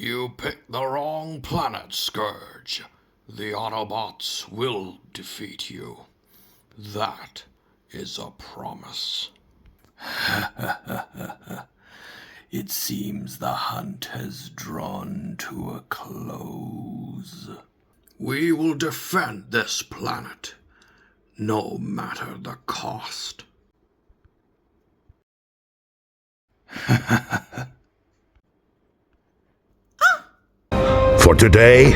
You picked the wrong planet, Scourge. The Autobots will defeat you. That is a promise. It seems the hunt has drawn to a close. We will defend this planet, no matter the cost. For today,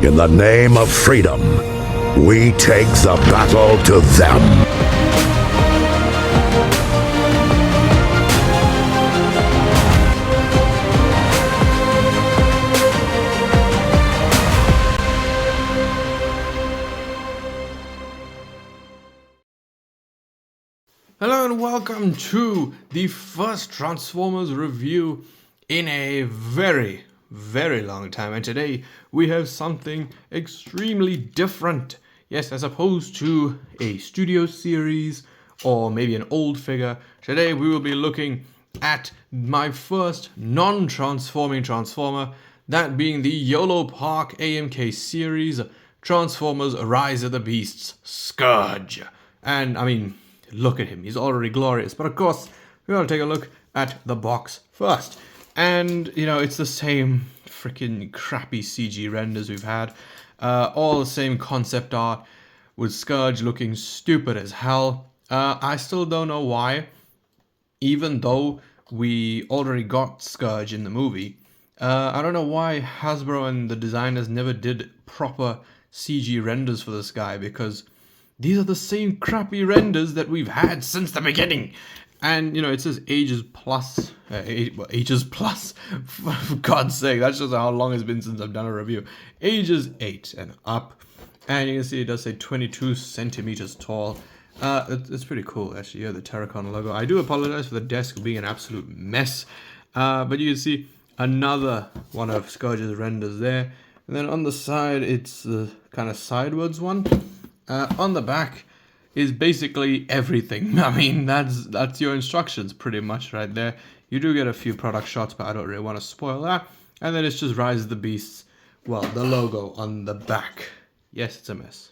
in the name of freedom, we take the battle to them. Hello and welcome to the first Transformers review in a very long time, and today we have something extremely different. Yes, as opposed to a studio series or maybe an old figure, today we will be looking at my first non-transforming Transformer, that being the Yolopark AMK series Transformers Rise of the Beasts Scourge. And I mean, look at him, he's already glorious. But of course, we're going to take a look at the box first. And, you know, it's the same freaking crappy CG renders we've had. All the same concept art, with Scourge looking stupid as hell. I still don't know why, even though we already got Scourge in the movie. I don't know why Hasbro and the designers never did proper CG renders for this guy, because these are the same crappy renders that we've had since the beginning. And, you know, it says ages plus. Ages plus. For God's sake, that's just how long it's been since I've done a review. Ages 8 and up. And you can see it does say 22 centimeters tall. It's pretty cool, actually. Yeah, the Terracon logo. I do apologize for the desk being an absolute mess. But you can see another one of Scourge's renders there. And then on the side, it's the kind of sideways one. On the back is basically everything. I mean, that's your instructions pretty much right there. You do get a few product shots, but I don't really want to spoil that. And then it's just Rise of the Beasts. Well, the logo on the back. Yes, it's a mess.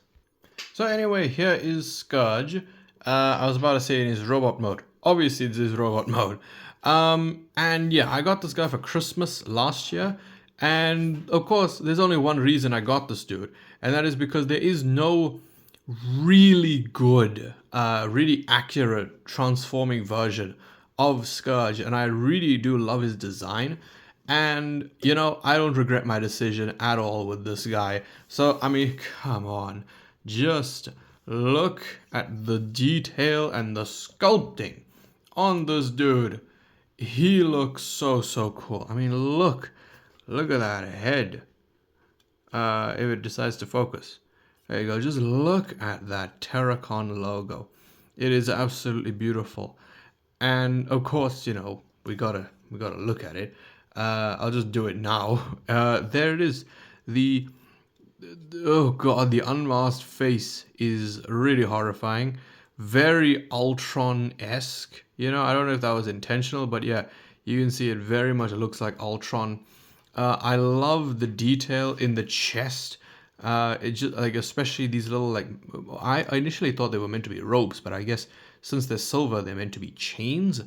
So anyway, here is Scourge. I was about to say in his robot mode. Obviously, this is robot mode. And yeah, I got this guy for Christmas last year. And of course, there's only one reason I got this dude. And that is because there is no really good, really accurate transforming version of Scourge, and I really do love his design. And you know, I don't regret my decision at all with this guy. So I mean, come on, just look at the detail and the sculpting on this dude. He looks so cool. I mean, look at that head. If it decides to focus. There you go. Just look at that Terracon logo. It is absolutely beautiful. And of course, you know, we gotta look at it. I'll just do it now. There it is. Oh god, the unmasked face is really horrifying. Very Ultron-esque. You know, I don't know if that was intentional, but yeah, you can see it very much looks like Ultron. I love the detail in the chest. It just like, especially these little, like, I initially thought they were meant to be ropes, but I guess since they're silver, they're meant to be chains.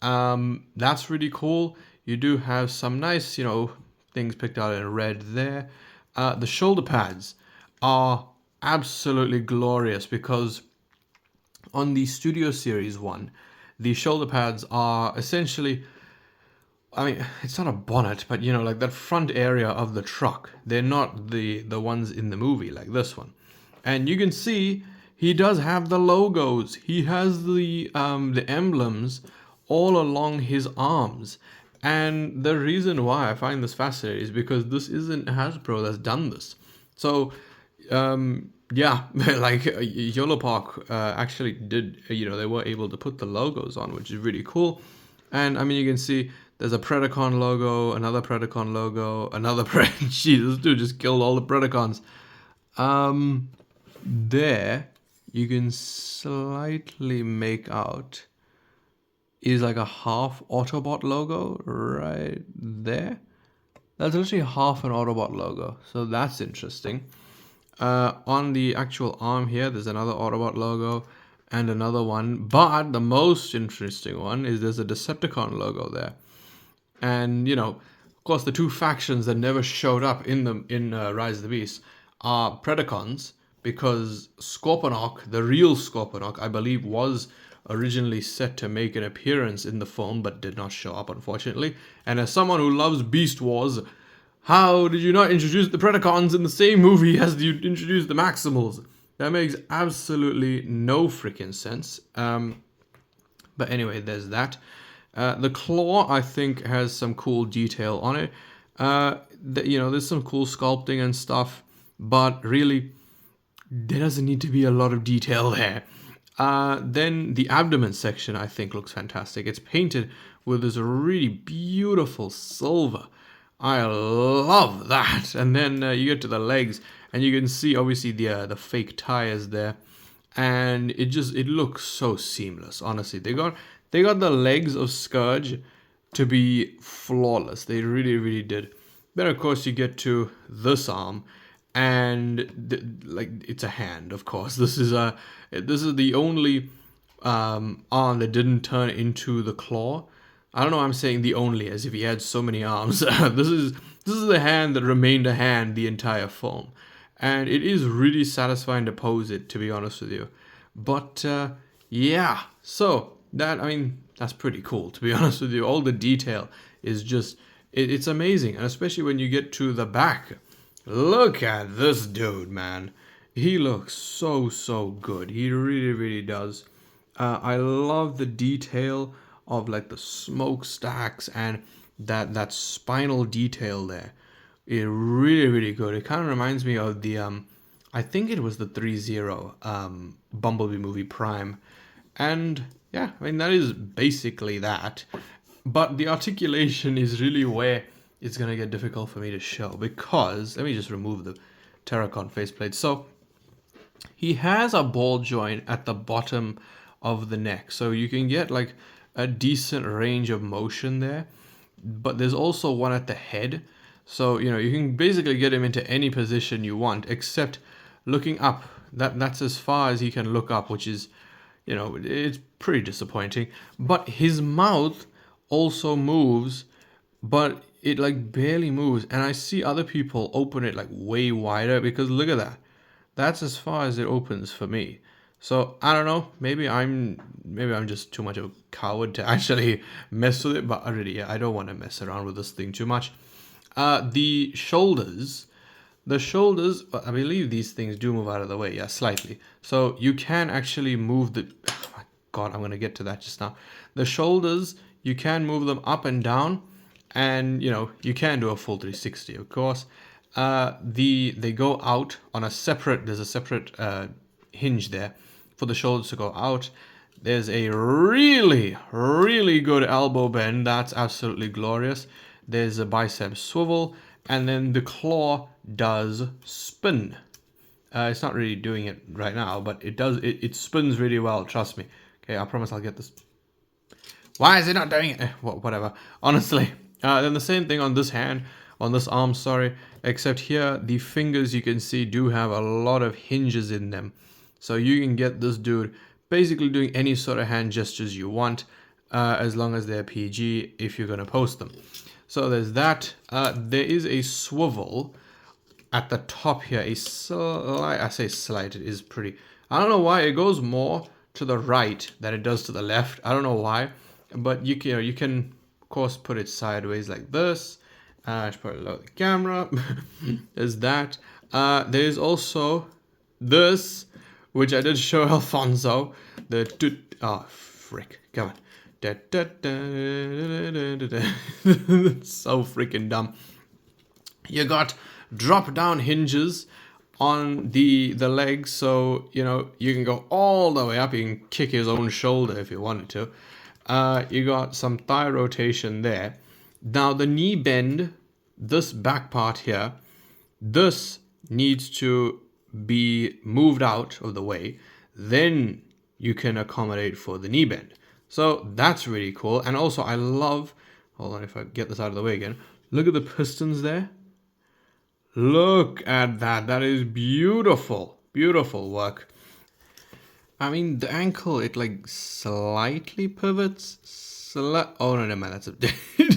That's really cool. You do have some nice, you know, things picked out in red there. The shoulder pads are absolutely glorious, because on the Studio Series 1, the shoulder pads are essentially, I mean, it's not a bonnet, but you know, like that front area of the truck. They're not the ones in the movie like this one. And you can see he does have the logos. He has the emblems all along his arms. And the reason why I find this fascinating is because this isn't Hasbro that's done this. So, yeah, like Yolopark actually did, you know, they were able to put the logos on, which is really cool. And I mean, you can see there's a Predacon logo, another Predacon logo, another Jesus, this dude just killed all the Predacons. There, you can slightly make out is like a half Autobot logo right there. That's literally half an Autobot logo, so that's interesting. On the actual arm here, there's another Autobot logo and another one. But the most interesting one is there's a Decepticon logo there. And, of course, the two factions that never showed up in Rise of the Beast are Predacons, because Scorponok, the real Scorponok, I believe, was originally set to make an appearance in the film, but did not show up, unfortunately. And as someone who loves Beast Wars, how did you not introduce the Predacons in the same movie as you introduced the Maximals? That makes absolutely no freaking sense. But anyway, there's that. The claw, I think, has some cool detail on it. There's some cool sculpting and stuff, but really, there doesn't need to be a lot of detail there. Then the abdomen section, I think, looks fantastic. It's painted with this really beautiful silver. I love that. And then you get to the legs, and you can see, obviously, the fake tires there. And it looks so seamless, honestly. They got the legs of Scourge to be flawless. They really, really did. Then, of course, you get to this arm, and it's a hand, of course. This is the only arm that didn't turn into the claw. I don't know why I'm saying the only, as if he had so many arms. This is the hand that remained a hand the entire film. And it is really satisfying to pose it, to be honest with you. But, yeah. So, that's pretty cool, to be honest with you. All the detail is just, it's amazing. And especially when you get to the back. Look at this dude, man. He looks so, so good. He really, really does. I love the detail of, the smokestacks and that spinal detail there. It's really, really good. It kind of reminds me of the, I think it was the 3-0 Bumblebee movie Prime. And, yeah, that is basically that. But the articulation is really where it's going to get difficult for me to show. Because, let me just remove the Terracon faceplate. So, he has a ball joint at the bottom of the neck. So, you can get, a decent range of motion there. But there's also one at the head. So, you can basically get him into any position you want, except looking up. That's as far as he can look up, which is, it's pretty disappointing. But his mouth also moves, but it barely moves. And I see other people open it way wider, because look at that. That's as far as it opens for me. So, I don't know, maybe I'm just too much of a coward to actually mess with it, but I don't want to mess around with this thing too much. The shoulders, I believe these things do move out of the way, yeah, slightly. So you can actually move oh my God, I'm going to get to that just now. The shoulders, you can move them up and down, and, you can do a full 360, of course. They go out on there's a separate hinge there for the shoulders to go out. There's a really, really good elbow bend. That's absolutely glorious. There's a bicep swivel, and then the claw does spin. It's not really doing it right now, but it does. It spins really well, trust me. Okay, I promise I'll get this. Why is it not doing it? Whatever. Honestly. Then the same thing on this hand, on this arm, sorry. Except here, the fingers, you can see, do have a lot of hinges in them. So you can get this dude basically doing any sort of hand gestures you want, as long as they're PG, if you're going to post them. So there's that. There is a swivel at the top here. I say slight, it is pretty. I don't know why it goes more to the right than it does to the left. I don't know why, but you can of course put it sideways like this. I should probably load the camera. There's that. There's also this, which I did show Alfonso. Frick, come on. So freaking dumb. You got drop down hinges on the legs, so you can go all the way up. You can kick his own shoulder if you wanted to. You got some thigh rotation there. Now the knee bend, this back part here, this needs to be moved out of the way. Then you can accommodate for the knee bend. So that's really cool. And also I love, hold on if I get this out of the way again, Look at the pistons there. Look at that. That is beautiful. Beautiful work. I mean, the ankle, it like slightly pivots. Oh, no, man, that's a,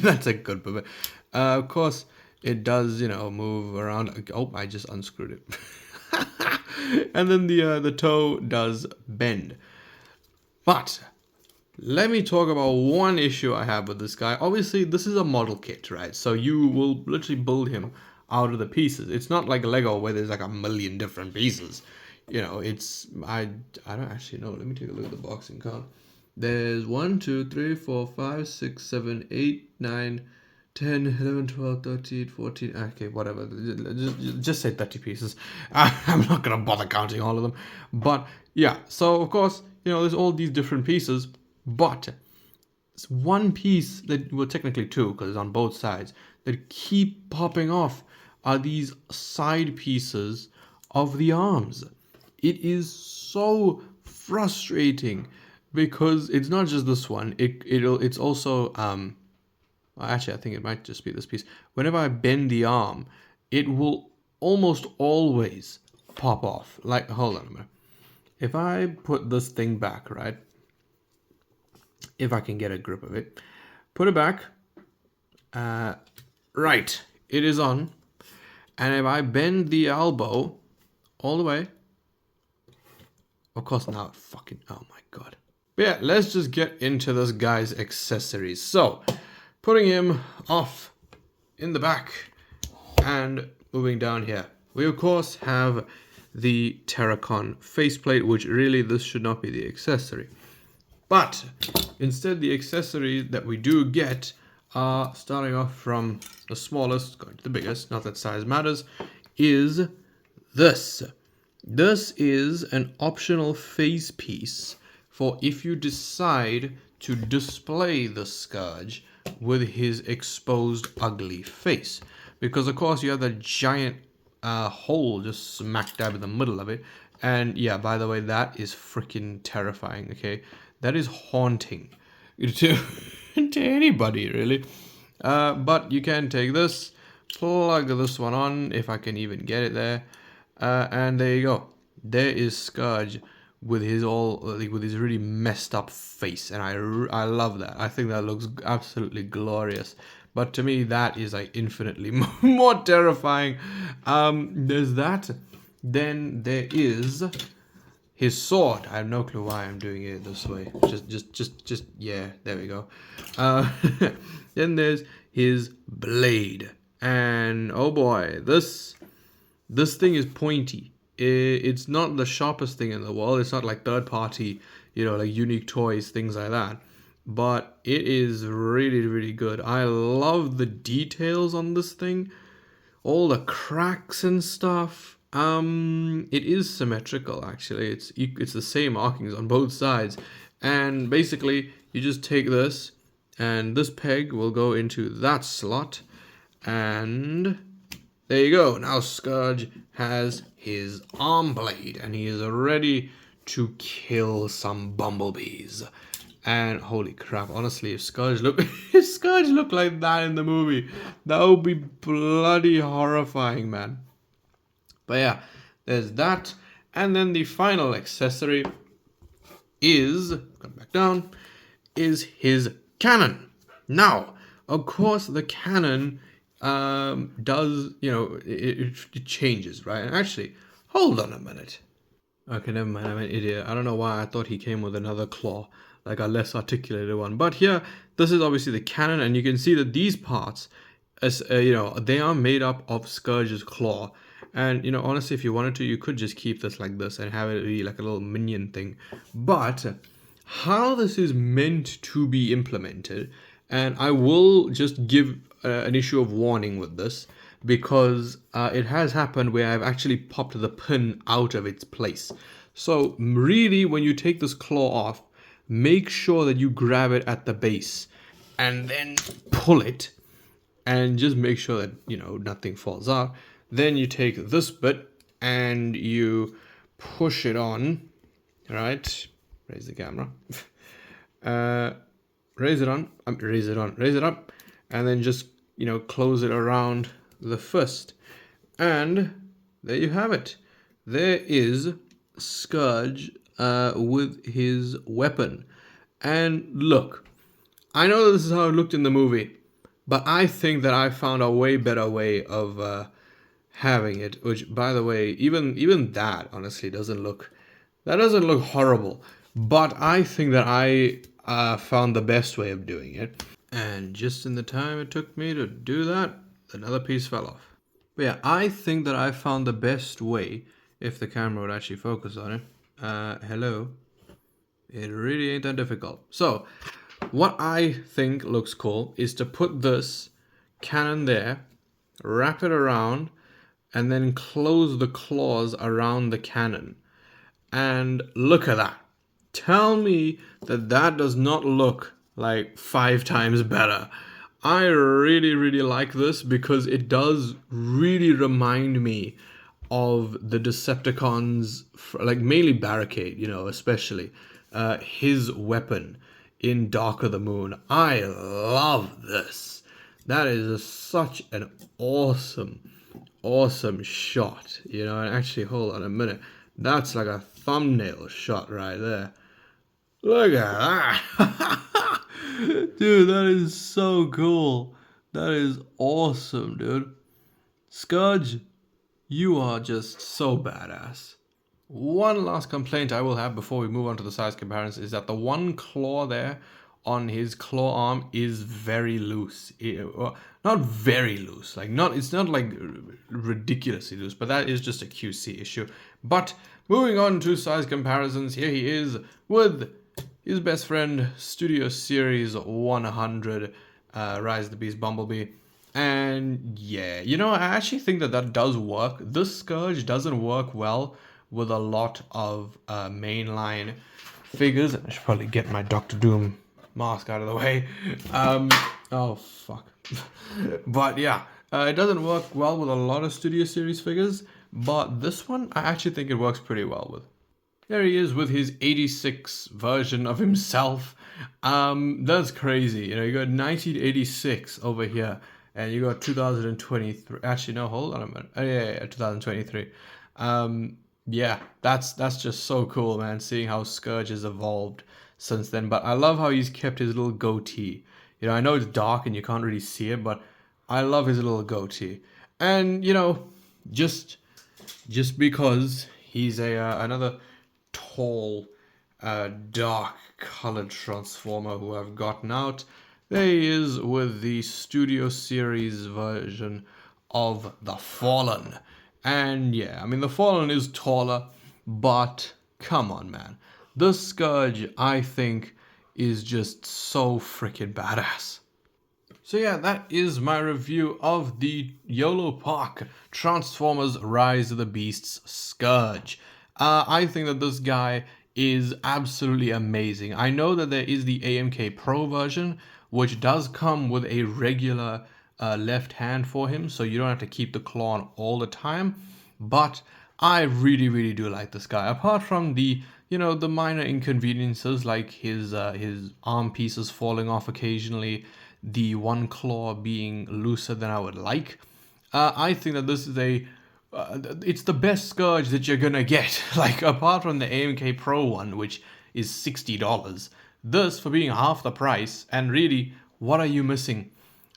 that's a good pivot. Of course, it does, move around. Oh, I just unscrewed it. And then the toe does bend. But let me talk about one issue I have with this guy. Obviously, this is a model kit, right? So you will literally build him out of the pieces. It's not like Lego where there's like a million different pieces. It's I don't actually know. Let me take a look at the boxing card. There's 1, 2, 3, 4, 5, 6, 7, 8, 9, 10, 11, 12, 13, 14. Okay, whatever. Just say 30 pieces. I'm not gonna bother counting all of them. But yeah, so of course, there's all these different pieces, but it's one piece that, well, technically two, because it's on both sides, that keep popping off are these side pieces of the arms. It is so frustrating because it's not just this one. It's also actually, I think it might just be this piece. Whenever I bend the arm, it will almost always pop off. Like, hold on a minute. If I put this thing back, right? If I can get a grip of it, put it back. Right, it is on. And if I bend the elbow all the way, of course now it fucking, oh my god. But yeah, let's just get into this guy's accessories. So, putting him off in the back and moving down here. We of course have the Terracon faceplate, which really this should not be the accessory. But instead the accessories that we do get are, starting off from the smallest going to the biggest, not that size matters, is this. This is an optional face piece for if you decide to display the Scourge with his exposed ugly face. Because of course you have that giant hole just smack dab in the middle of it. And yeah, by the way, that is freaking terrifying, okay? That is haunting to anybody, really. But you can take this, plug this one on, if I can even get it there. And there you go. There is Scourge with his with his really messed up face, and I love that. I think that looks absolutely glorious. But to me, that is like infinitely more terrifying. There's that. Then there is his sword. I have no clue why I'm doing it this way. Just yeah. There we go. Then there's his blade, and oh boy, this thing is pointy. It's not the sharpest thing in the world. It's not like third party, like unique toys, things like that. But it is really, really good. I love the details on this thing. All the cracks and stuff. It is symmetrical, actually. It's the same markings on both sides. And basically, you just take this, and this peg will go into that slot. And there you go. Now Scourge has his arm blade, and he is ready to kill some bumblebees. And holy crap, honestly, if Scourge looked like that in the movie, that would be bloody horrifying, man. But yeah, there's that. And then the final accessory is, come back down, is his cannon. Now, of course, the cannon does, it changes, right? And actually, hold on a minute. Okay, never mind, I'm an idiot. I don't know why I thought he came with another claw, like a less articulated one. But here, this is obviously the cannon, and you can see that these parts, as they are made up of Scourge's claw. And, honestly, if you wanted to, you could just keep this like this and have it be like a little minion thing. But how this is meant to be implemented, and I will just give an issue of warning with this, because it has happened where I've actually popped the pin out of its place. So really, when you take this claw off, make sure that you grab it at the base and then pull it, and just make sure that nothing falls out. Then you take this bit and you push it on, right? Raise the camera. Raise it up, and then just close it around the fist. And there you have it. There is Scourge with his weapon. And look, I know this is how it looked in the movie, but I think that I found a way better way of having it. Which, by the way, even that honestly doesn't look horrible. But I think that I found the best way of doing it. And just in the time it took me to do that, another piece fell off. But yeah, I think that I found the best way, if the camera would actually focus on it. Hello. It really ain't that difficult. So, what I think looks cool is to put this cannon there, wrap it around, and then close the claws around the cannon. And look at that. Tell me that that does not look like 5 times better. I really, really like this because it does really remind me of the Decepticons, like mainly Barricade, especially his weapon in Dark of the Moon. I love this. That is such an awesome shot, and actually, hold on a minute. That's like a thumbnail shot right there. Look at that. Dude, that is so cool. That is awesome, dude. Scourge, you are just so badass. One last complaint I will have before we move on to the size comparison is that the one claw there on his claw arm is very loose. Not very loose. It's not like ridiculously loose, but that is just a QC issue. But moving on to size comparisons, here he is with his best friend, Studio Series 100, Rise of the Beast Bumblebee. And yeah, I actually think that does work. This Scourge doesn't work well with a lot of mainline figures. I should probably get my Doctor Doom mask out of the way. Oh, fuck. But yeah, it doesn't work well with a lot of Studio Series figures, but this one, I actually think it works pretty well with. There he is with his 86 version of himself. That's crazy. You got 1986 over here, and you got 2023. Actually, no, hold on a minute. Oh, yeah, 2023. Yeah, that's just so cool, man, seeing how Scourge has evolved since then. But I love how he's kept his little goatee. I know it's dark and you can't really see it, but I love his little goatee. And, just because he's another tall, dark colored Transformer who I've gotten out, there he is with the Studio Series version of the Fallen. And yeah, the Fallen is taller, but come on, man. This Scourge, I think, is just so freaking badass. So yeah, that is my review of the Yolopark Transformers Rise of the Beasts Scourge. I think that this guy is absolutely amazing. I know that there is the AMK Pro version, which does come with a regular left hand for him, so you don't have to keep the claw on all the time. But I really, really do like this guy. Apart from the minor inconveniences like his arm pieces falling off occasionally, the one claw being looser than I would like, I think that this is it's the best Scourge that you're gonna get. Like, apart from the AMK Pro one, which is $60, this, for being half the price, and really, what are you missing?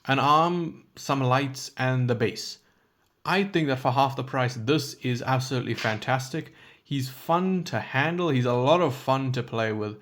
An arm, some lights, and the base. I think that for half the price, this is absolutely fantastic. He's fun to handle, he's a lot of fun to play with,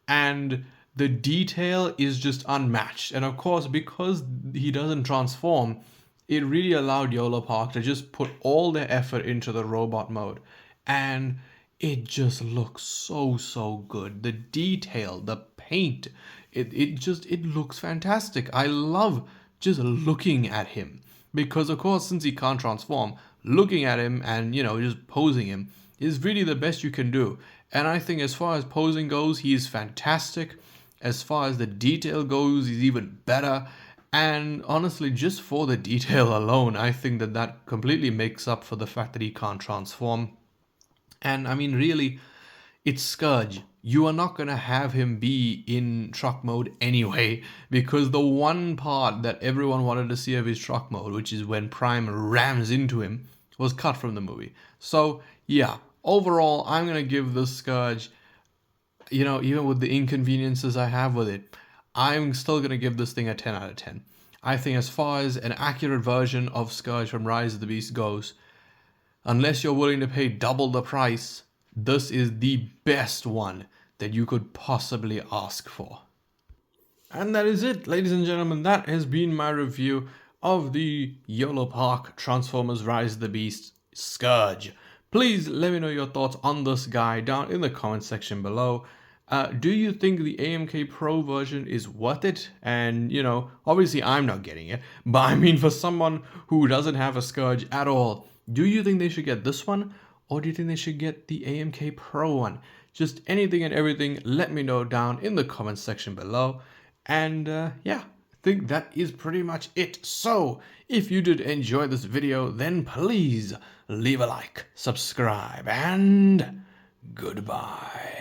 and the detail is just unmatched. And of course, because he doesn't transform, it really allowed Yolopark to just put all their effort into the robot mode. And it just looks so good. The detail, the paint, it looks fantastic. I love just looking at him. Because of course, since he can't transform, looking at him and, just posing him is really the best you can do. And I think as far as posing goes, he's fantastic. As far as the detail goes, he's even better. And honestly, just for the detail alone, I think that completely makes up for the fact that he can't transform. And really, it's Scourge. you are not going to have him be in truck mode anyway, because the one part that everyone wanted to see of his truck mode, which is when Prime rams into him, was cut from the movie. So yeah, overall, I'm going to give this Scourge, you know, even with the inconveniences I have with it, I'm still going to give this thing a 10 out of 10. I think as far as an accurate version of Scourge from Rise of the Beast goes, unless you're willing to pay double the price, this is the best one that you could possibly ask for. And that is it, ladies and gentlemen. That has been my review of the Yolopark Transformers Rise of the Beast Scourge. Please let me know your thoughts on this guy down in the comment section below. Do you think the AMK Pro version is worth it? And, you know, obviously I'm not getting it, but I mean, for someone who doesn't have a Scourge at all, do you think they should get this one? Or do you think they should get the AMK Pro one? Just anything and everything, let me know down in the comment section below. And yeah, I think that is pretty much it. So, if you did enjoy this video, then please leave a like, subscribe, and goodbye.